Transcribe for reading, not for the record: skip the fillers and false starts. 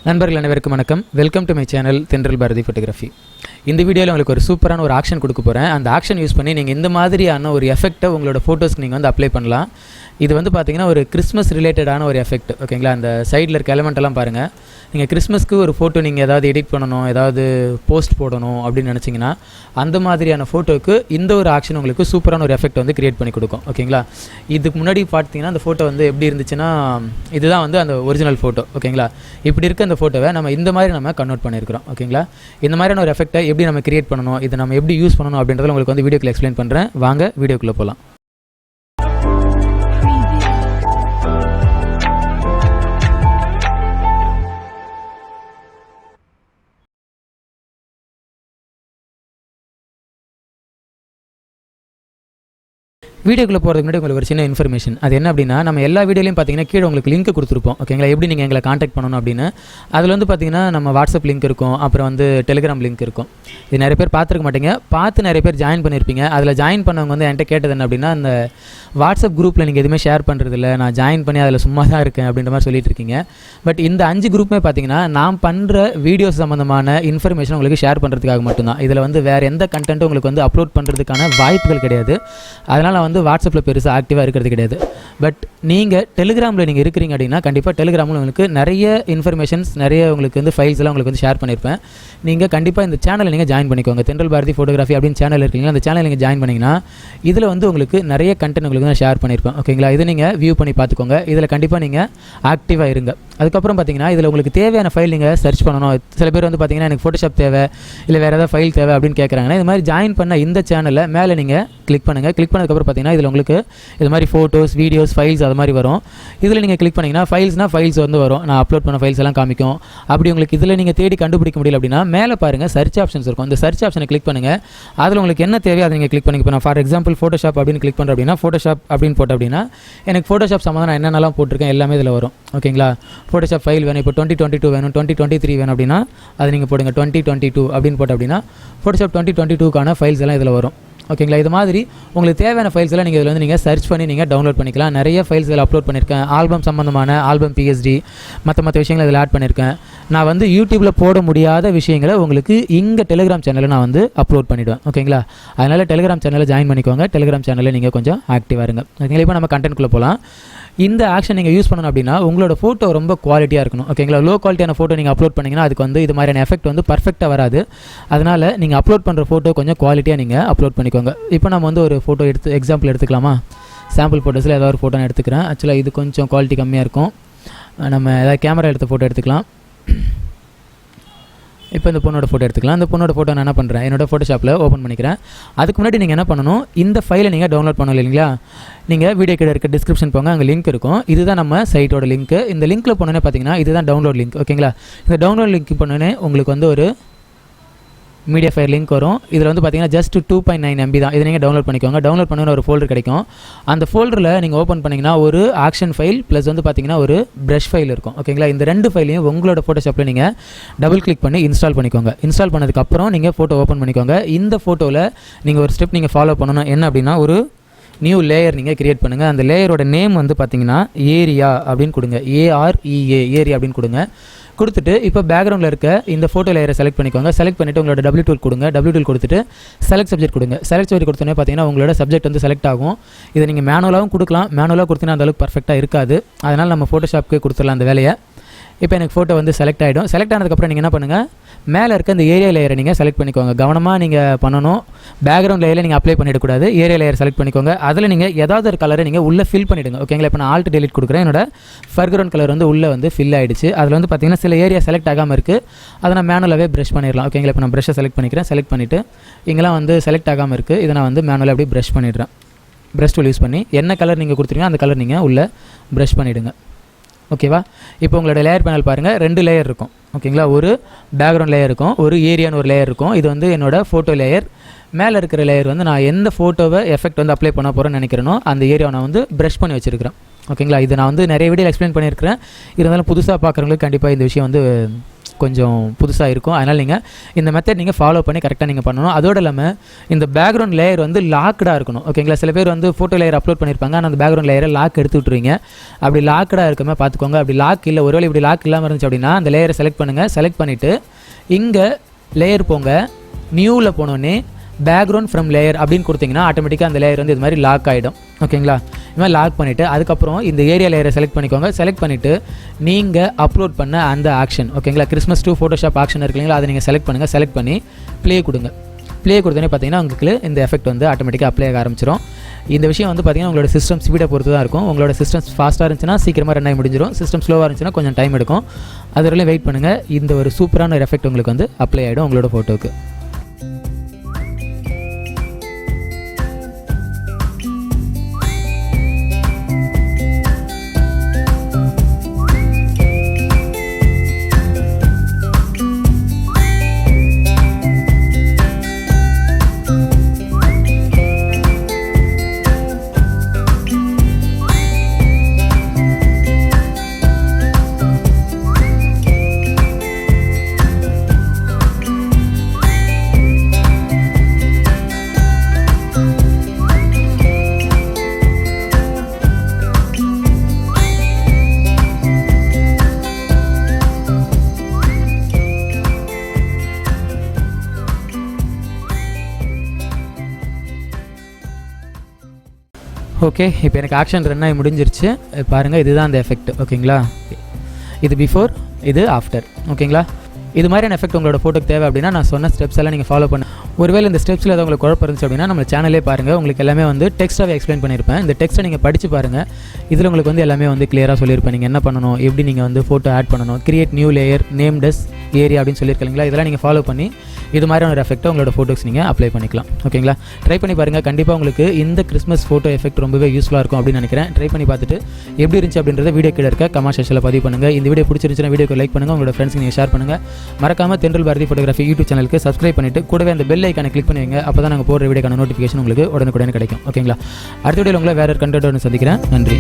நண்பர்கள் அனைவருக்கும் வணக்கம். வெல்கம் டு மை சேனல் தென்றல் பாரதி ஃபோட்டோகிராஃபி. இந்த வீடியோவில் உங்களுக்கு ஒரு சூப்பரான ஒரு ஆக்ஷன் கொடுக்க போகிறேன். அந்த ஆக்ஷன் யூஸ் பண்ணி நீங்கள் இந்த மாதிரியான ஒரு எஃபெக்ட்டை உங்களோட ஃபோட்டோஸ்க்கு நீங்கள் வந்து அப்ளை பண்ணலாம். இது வந்து பார்த்தீங்கன்னா ஒரு கிறிஸ்மஸ் ரிலேட்டடான ஒரு எஃபெக்ட். ஓகேங்களா, அந்த சைடில் இருக்க எலமெண்ட்டெல்லாம் பாருங்கள். நீங்கள் கிறிஸ்மஸ்க்கு ஒரு ஃபோட்டோ நீங்கள் ஏதாவது எடிட் பண்ணணும், ஏதாவது போஸ்ட் போடணும் அப்படின்னு நினச்சிங்கன்னா அந்த மாதிரியான ஃபோட்டோவுக்கு இந்த ஒரு ஆக்ஷன் உங்களுக்கு சூப்பரான ஒரு எஃபெக்ட் வந்து க்ரியேட் பண்ணி கொடுக்கும். ஓகேங்களா, இதுக்கு முன்னாடி பார்த்தீங்கன்னா அந்த ஃபோட்டோ வந்து எப்படி இருந்துச்சுன்னா இதுதான் வந்து அந்த ஒரிஜினல் ஃபோட்டோ. ஓகேங்களா, இப்படி இருக்க அந்த ஃபோட்டோவை நம்ம இந்த மாதிரி நம்ம கன்வெர்ட் பண்ணியிருக்கிறோம். ஓகேங்களா, இந்த மாதிரியான ஒரு எஃபெக்ட்டை எப்படி நம்ம கிரியேட் பண்ணணும், இதை நம்ம எப்படி யூஸ் பண்ணணும் அப்படின்றத உங்களுக்கு வந்து வீடியோக்குள்ள எக்ஸ்பிளைன் பண்ணுறேன். வாங்க வீடியோக்குள்ளே போகலாம். வீடியோக்குள்ளே போகிறதுக்கு முன்னாடி உங்களுக்கு ஒரு சின்ன இன்ஃபர்மேஷன். அது என்ன அப்படின்னா, நம்ம எல்லா வீடியோலையும் பார்த்தீங்கன்னா கீழே உங்களுக்கு லிங்க் கொடுத்துருப்போம். ஓகேங்களா, எப்படி நீங்கள் எங்களை காண்டாக்ட் பண்ணணும் அப்படின்னு. அதில் வந்து பார்த்தீங்கன்னா நம்ம வாட்ஸ்அப் லிங்க் இருக்கும், அப்புறம் வந்து டெலிகிராம் லிங்க் இருக்கும். இது நிறைய பேர் பார்த்துருக்க மாட்டீங்க, பார்த்து நிறைய பேர் ஜாயின் பண்ணியிருப்பீங்க. அதில் ஜாயின் பண்ணவங்க வந்து என்கிட்ட கேட்டது என்ன அப்படின்னா, அந்த வாட்ஸ்அப் குரூப்பில் நீங்கள் எதுவுமே ஷேர் பண்ணுறதில்ல, நான் ஜாயின் பண்ணி அதில் சும்மா தான் இருக்கேன் அப்படின்ற மாதிரி சொல்லிட்டு இருக்கீங்க. பட் இந்த 5 குரூப்புமே பார்த்தீங்கன்னா நான் பண்ணுற வீடியோஸ் சம்மந்தமான இன்ஃபர்மேஷன் உங்களுக்கு ஷேர் பண்ணுறதுக்காக மட்டும்தான். இதில் வந்து வேறு எந்த கண்டென்ட்டும் உங்களுக்கு வந்து அப்லோட் பண்ணுறதுக்கான வாய்ப்புகள் கிடையாது. அதனால் வந்து வாட்ஸ்அப்பில் பெருசாக ஆக்டிவாக இருக்கிறது கிடையாது. பட் நீங்கள் டெலிகிராமில் நீங்கள் இருக்கிறீங்க அப்படின்னா கண்டிப்பாக டெலிகிராமில் உங்களுக்கு நிறைய இன்ஃபர்மேஷன்ஸ், நிறைய உங்களுக்கு வந்து ஃபைல்ஸ் எல்லாம் உங்களுக்கு வந்து ஷேர் பண்ணியிருப்பேன். நீங்கள் கண்டிப்பாக இந்த சேனலை நீங்கள் ஜாயின் பண்ணிக்கோங்க. தென்றல் பாரதி ஃபோட்டோகிராஃபி அப்படின்னு சேனல் இருக்கீங்களா, அந்த சேனல் நீங்கள் ஜாயின் பண்ணிங்கன்னா இதில் வந்து உங்களுக்கு நிறைய கண்டென்ட் உங்களுக்கு நான் ஷேர் பண்ணியிருப்பேன். ஓகேங்களா, இதை நீங்கள் வியூ பண்ணி பார்த்துக்கோங்க. இதில் கண்டிப்பாக நீங்கள் ஆக்டிவாக இருங்க. அதுக்கப்புறம் பார்த்தீங்கன்னா இதில் உங்களுக்கு தேவையான ஃபைல் நீங்கள் சர்ச் பண்ணணும். சில பேர் வந்து பார்த்தீங்கன்னா எனக்கு ஃபோட்டோஷாப் தேவை, இல்லை வேறு ஏதாவது ஃபைல் தேவை அப்படின்னு கேட்குறாங்கன்னா இது மாதிரி ஜாயின் பண்ண இந்த சேனலில் மேலே நீங்கள் கிளிக் பண்ணுங்கள். கிளிக் பண்ணதுக்கப்புறம் பார்த்தீங்கன்னா இதில் உங்களுக்கு இது மாதிரி ஃபோட்டோஸ், வீடியோஸ், ஃபைல்ஸ் அது மாதிரி வரும். இதில் நீங்கள் கிளிக் பண்ணிங்கன்னா ஃபைல்ஸ் வந்து வரும். நான் அப்லோட் பண்ண ஃபைல்ஸ் எல்லாம் காமிக்கும். அப்படி உங்களுக்கு இதில் நீங்கள் தேடி கண்டுபிடிக்க முடியல அப்படின்னா மேலே பாருங்கள் சர்ச் ஆப்ஷன்ஸ் இருக்கும். அந்த சர்ச் ஆப்ஷனை கிளிக் பண்ணுங்கள். அதில் உங்களுக்கு என்ன தேவையோ அதை நீங்கள் கிளிக் பண்ணி. இப்போ நான் ஃபார் எக்ஸாம்பிள் ஃபோட்டோஷாப் அப்படின்னு கிளிக் பண்ணுறேன் அப்படின்னா ஃபோட்டோஷாப் அப்படின்னு போட்டேன் அப்படின்னா எனக்கு ஃபோட்டோஷாப் சம்மந்தம் நான் என்னென்னலாம் போட்டிருக்கேன் எல்லாமே இதில் வரும். ஓகேங்களா, ஃபோட்டோஷாப் ஃபைல் வேணும், இப்போ 2022 வேணும், 2023 வேணும் அப்படின்னா அது நீங்கள் போடுங்க 2022 அப்படின்னு போட்டு அப்படின்னா ஃபோட்டோஷாப் 2022க்கான ஃபைல்ஸ் எல்லாம் இதில் வரும். ஓகேங்களா, இது மாதிரி உங்களுக்கு தேவையான ஃபைல்ஸ் எல்லாம் நீங்கள் இதில் வந்து நீங்கள் சர்ச் பண்ணி நீங்கள் டவுன்லோட் பண்ணிக்கலாம். நிறைய ஃபைல்ஸ் இதில் அப்லோட் பண்ணியிருக்கேன். ஆல்பம் சம்மந்தமான ஆல்பம் PSD மற்ற விஷயங்களை இதில் ஆட் பண்ணியிருக்கேன். நான் வந்து யூடியூப்பில் போட முடியாத விஷயங்களை உங்களுக்கு இங்கே டெலிகிராம் சேனலில் நான் வந்து அப்லோட் பண்ணிவிடுவேன். ஓகேங்களா, அதனால் டெலிகிராம் சேனலில் ஜாயின் பண்ணிக்கோங்க. டெலிகிராம் சேனலில் நீங்கள் கொஞ்சம் ஆக்டிவாக இருங்க. ஓகேங்களா, இப்போ நம்ம கண்டென்ட்குள்ளே போகலாம். இந்த ஆக்ஷன் நீங்கள் யூஸ் பண்ணணும் அப்படின்னா உங்களோட ஃபோட்டோ ரொம்ப குவாலிட்டியாக இருக்கணும். ஓகேங்களா, லோ குவாலிட்டியான ஃபோட்டோ நீங்கள் அப்லோட் பண்ணிங்கன்னா அதுக்கு வந்து இது மாதிரியான எஃபெக்ட் வந்து பர்ஃபெக்டாக வராது. அதனால் நீங்கள் அப்லோட் பண்ணுற ஃபோட்டோ கொஞ்சம் குவாலிட்டியாக நீங்கள் அப்லோட் பண்ணிக்கோங்க. இப்போ நம்ம வந்து ஒரு ஃபோட்டோ எக்ஸாம்பிள் எடுத்துக்கலாமா? சாம்பிள் ஃபோட்டோஸில் ஏதாவது ஒரு ஃபோட்டோ நான் எடுத்துக்கிறேன். ஆக்சுவலாக இது கொஞ்சம் குவாலிட்டி கம்மியாக இருக்கும். நம்ம ஏதாவது கேமரா எடுத்த ஃபோட்டோ எடுத்துக்கலாம். இப்போ இந்த பொண்ணோட ஃபோட்டோ எடுத்துக்கலாம். இந்த பொண்ணோட ஃபோட்டோ நான் என்ன பண்ணுறேன், என்னோடய ஃபோட்டோஷாப்பில் ஓப்பன் பண்ணிக்கிறேன். அதுக்கு முன்னாடி நீங்கள் என்ன பண்ணணும், இந்த ஃபைலை நீங்கள் டவுன்லோட் பண்ணணும் இல்லைங்களா? நீங்கள் வீடியோ கீழே இருக்க டிஸ்கிரிப்ஷன் போங்க, அங்கே லிங்க் இருக்கும். இதுதான் நம்ம சைட்டோட லிங்க். இந்த லிங்க்கில் போனோன்னே பார்த்தீங்கன்னா இதுதான் டவுன்லோட் லிங்க். ஓகேங்களா, இந்த டவுன்லோட் லிங்க் பண்ணோன்னே உங்களுக்கு வந்து ஒரு மீடியா ஃபைல் லிங்க் வரும். இதில் வந்து பார்த்தீங்கன்னா ஜஸ்ட் 2.9 MB தான். இதை நீங்கள் டவுன்லோட் பண்ணிக்கோங்க. டவுன்லோட் பண்ண ஒரு ஃபோல்டர் கிடைக்கும். அந்த ஃபோல்டரில் நீங்கள் ஓப்பன் பண்ணிங்கன்னா ஒரு ஆக்ஷன் ஃபைல் ப்ளஸ் வந்து பார்த்தீங்கன்னா ஒரு ப்ரஷ் ஃபைல் இருக்கும். ஓகேங்களா, இந்த 2 ஃபைலையும் உங்களோட ஃபோட்டோஷாப்பில் நீங்கள் டபுள் கிளிக் பண்ணி இன்ஸ்டால் பண்ணிக்கோங்க. இன்ஸ்டால் பண்ணதுக்கப்புறம் நீங்கள் ஃபோட்டோ ஓப்பன் பண்ணிக்கோங்க. இந்த ஃபோட்டோவில் நீங்கள் ஒரு ஸ்டெப் நீங்கள் ஃபாலோ பண்ணணும். என்ன அப்படின்னா ஒரு நியூ லேயர் நீங்கள் கிரியேட் பண்ணுங்கள். அந்த லேயரோட நேம் வந்து பார்த்தீங்கன்னா ஏரியா அப்படின்னு கொடுங்க. AREA ஏரியா அப்படின்னு கொடுங்க. கொடுத்துட்டு இப்போ பேக்ரவுண்டில் இருக்க இந்த ஃபோட்டோ லேயரை செலக்ட் பண்ணிக்கோங்க. செலக்ட் பண்ணிவிட்டு உங்களோட W டூல் கொடுங்க. W டூல் கொடுத்துட்டு செலக்ட் சப்ஜெக்ட் கொடுங்க. செலக்ட் சப்ஜெக்ட் கொடுத்தோன்னே பார்த்தீங்கன்னா உங்களோட சப்ஜெக்ட் வந்து செலக்ட் ஆகும். இதை நீங்கள் மேனுவலாகவும் கொடுக்கலாம். மேனுவலாக கொடுத்தீங்கன்னா அந்தளவுக்கு பர்ஃபெக்டாக இருக்காது. அதனால் நம்ம ஃபோட்டோஷாப்க்கு கொடுத்துடலாம் அந்த வேலையை. இப்போ எனக்கு ஃபோட்டோ வந்து செலக்ட் ஆகிடும். செலக்ட் ஆனதுக்கப்புறம் நீங்கள் என்ன பண்ணுங்கள், மேலே இருக்க இந்த ஏரியா லேயரை நீங்கள் செலக்ட் பண்ணிக்கோங்க. கவனமாக நீங்கள் பண்ணணும். பேக்ரவுண்ட் லேயரில் நீங்கள் அப்ளை பண்ணிடக்கூடாது. ஏரியா லேயர் செலக்ட் பண்ணிக்கோங்க. அதில் நீங்கள் ஏதாவது ஒரு கலரை நீங்கள் உள்ளே ஃபில் பண்ணிவிடுங்க. ஓகேங்களா, இப்போ நான் ஆல்ட் டெலிட் கொடுக்குறேன். என்னோட ஃபர்க்ரவுண்ட் கலர் வந்து உள்ளே வந்து ஃபில் ஆகிடுச்சு. அதில் வந்து பார்த்தீங்கன்னா சில ஏரியா செலக்ட் ஆகாமல் இருக்குது. அதை நான் மேனுவலாகவே ப்ரஷ் பண்ணிடலாம். ஓகேங்களா, இப்போ நான் ப்ரஷ்ஷை செலக்ட் பண்ணிக்கிறேன். செலக்ட் பண்ணிவிட்டு இங்கெல்லாம் வந்து செலக்ட் ஆகாமல் இருக்குது. இதை நான் வந்து மேனுவலாக அப்படியே ப்ரஷ் பண்ணிடுறேன். ப்ரஷ் டூல் யூஸ் பண்ணி என்ன கலர் நீங்கள் கொடுத்துருங்க அந்த கலர் நீங்கள் உள்ளே ப்ரஷ் பண்ணிவிடுங்க. ஓகேவா, இப்போ உங்களோட லேயர் பேனல் பாருங்கள், 2 லேயர் இருக்கும். ஓகேங்களா, ஒரு பேக்ரவுண்ட் லேயர் இருக்கும், ஒரு ஏரியான்னு ஒரு லேயர் இருக்கும். இது வந்து என்னோட ஃபோட்டோ லேயர். மேலே இருக்கிற லேயர் வந்து நான் எந்த ஃபோட்டோவை எஃபெக்ட் வந்து அப்ளை பண்ண போகிறேன்னு நினைக்கிறேனோ அந்த ஏரியாவை நான் வந்து ப்ரஷ் பண்ணி வச்சுருக்கிறேன். ஓகேங்களா, இது நான் வந்து நிறைய வீடியோ எக்ஸ்பிளைன் பண்ணியிருக்கிறேன். இருந்தாலும் புதுசாக பார்க்குறவங்களுக்கு கண்டிப்பாக இந்த விஷயம் வந்து கொஞ்சம் புதுசாக இருக்கும். அதனால் நீங்கள் இந்த மெத்தட் நீங்கள் ஃபாலோ பண்ணி கரெக்டாக நீங்கள் பண்ணணும். அதோடு இல்லாமல் இந்த பேக்ரவுண்ட் லேயர் வந்து லாக்டாக இருக்கணும். ஓகேங்களா, சில பேர் வந்து ஃபோட்டோ லேயர் அப்லோட் பண்ணியிருப்பாங்க, ஆனால் அந்த பேக்ரவுண்ட் லேயரை லாக் எடுத்து விட்டுருவீங்க. அப்படி லாக்டாக இருக்குமே பார்த்துக்கோங்க. அப்படி லாக் இல்லை, ஒருவேளை இப்படி லாக் இல்லாமல் இருந்துச்சு அப்படின்னா அந்த லேயரை செலக்ட் பண்ணுங்கள். செலக்ட் பண்ணிவிட்டு இங்கே லேயர் போங்க, நியூவில் போனோடனே பேக்ரவுண்ட் ஃப்ரம் லேயர் அப்படின்னு கொடுத்தீங்கன்னா ஆட்டோமேட்டிக்காக அந்த லேயர் வந்து இது மாதிரி லாக் ஆகிடும். ஓகேங்களா, இது மாதிரி லாக் பண்ணிவிட்டு அதுக்கப்புறம் இந்த ஏரியா லேயரை செலக்ட் பண்ணிக்கோங்க. செலக்ட் பண்ணிவிட்டு நீங்கள் அப்லோட் பண்ண அந்த ஆக்ஷன், ஓகேங்களா, கிறிஸ்மஸ் டூ ஃபோட்டோஷாப் ஆக்ஷன் இருக்கு இல்லைங்களா, அதை நீங்கள் செலக்ட் பண்ணுங்கள். செலக்ட் பண்ணி ப்ளே கொடுங்க. ப்ளே கொடுத்தோன்னே பார்த்தீங்கன்னா உங்களுக்கு இந்த எஃபெக்ட் வந்து ஆட்டோமேட்டிக்காக அப்ளை ஆக ஆரம்பிச்சிடும். இந்த விஷயம் வந்து பார்த்தீங்கன்னா உங்களோட சிஸ்டம் ஸ்பீடை பொறுத்து தான் இருக்கும். உங்களோட சிஸ்டம் ஃபாஸ்ட்டாக இருந்துச்சுன்னா சீக்கிரமாக ரன் ஆகி முடிஞ்சிடும். சிஸ்டம் ஸ்லோவாக இருந்துச்சுன்னா கொஞ்சம் டைம் எடுக்கும். அது வரையிலும் வெயிட் பண்ணுங்கள். இந்த ஒரு சூப்பரான ஒரு எஃபெக்ட் உங்களுக்கு வந்து அப்ளை ஆகிடும் உங்களோட ஃபோட்டோவுக்கு. ஓகே, இப்போ எனக்கு ஆக்ஷன் ரன் ஆகி முடிஞ்சிருச்சு. பாருங்கள், இதுதான் அந்த எஃபெக்ட். ஓகேங்களா, இது பிஃபோர், இது ஆஃப்டர். ஓகேங்களா, இது மாதிரியான எஃபெக்ட் உங்களோட ஃபோட்டோக்கு தேவை அப்படின்னா நான் சொன்ன ஸ்டெப்ஸ் எல்லாம் நீங்கள் ஃபாலோ பண்ண. ஒருவேளை இந்த ஸ்டெப்ஸில் ஏதாவது உங்களுக்கு குழப்பம் இருந்துச்சு அப்படின்னா நம்ம சேனலே பாருங்கள், உங்களுக்கு எல்லாமே வந்து டெக்ஸ்ட்டாகவே எக்ஸ்பிளைன் பண்ணியிருப்பேன். இந்த டெக்ஸ்ட்டை நீங்கள் படித்து பாருங்கள். இதில் உங்களுக்கு வந்து எல்லாமே வந்து கிளியராக சொல்லியிருப்பேன். நீங்கள் என்ன பண்ணணும், எப்படி நீங்கள் வந்து ஃபோட்டோ ஆட் பண்ணணும், கிரியேட் நியூ லேயர், நேம் டஸ் ஏரியா அப்படின்னு சொல்லியிருக்கீங்களா. இதெல்லாம் நீங்கள் ஃபாலோ பண்ணி இது மாதிரியான ஒரு எஃபெக்ட்டை உங்களோட ஃபோட்டோஸ் நீங்கள் அப்ளை பண்ணிக்கலாம். ஓகேங்களா, ட்ரை பண்ணி பாருங்கள். கண்டிப்பாக உங்களுக்கு இந்த கிறிஸ்மஸ் ஃபோட்டோ எஃபெக்ட் ரொம்பவே யூஸ்ஃபுல்லாக இருக்கும் அப்படின்னு நினைக்கிறேன். ட்ரை பண்ணி பார்த்துட்டு எப்படி இருந்துச்சு அப்படின்றத வீடியோ கீழே இருக்க கமெண்ட் செக்ஷனில் பதிவு பண்ணுங்கள். இந்த வீடியோ பிடிச்சிருந்துச்சுன்னா வீடியோக்கு லைக் பண்ணுங்கள், உங்களோட ஃப்ரெண்ட்ஸ்க்கு நீங்கள் ஷேர் பண்ணுங்கள். மறக்காமல் தென்றல் பாரதி ஃபோட்டோகிராஃபி யூடியூப் சேனலுக்கு சப்ஸ்கிரைப் பண்ணிவிட்டு கூடவே அந்த பெல் ஐக்கானை கிளிக் பண்ணுவீங்க. அப்போ தான் நாங்கள் போடுற வீடியோக்கான நோட்டிஃபிகேஷன் உங்களுக்கு உடனுக்குடனே கிடைக்கும். ஓகேங்களா, அடுத்த வீடியோவில் உங்களை வேறு ஒரு கண்டென்ட்டோடு சந்திக்கிறேன். நன்றி.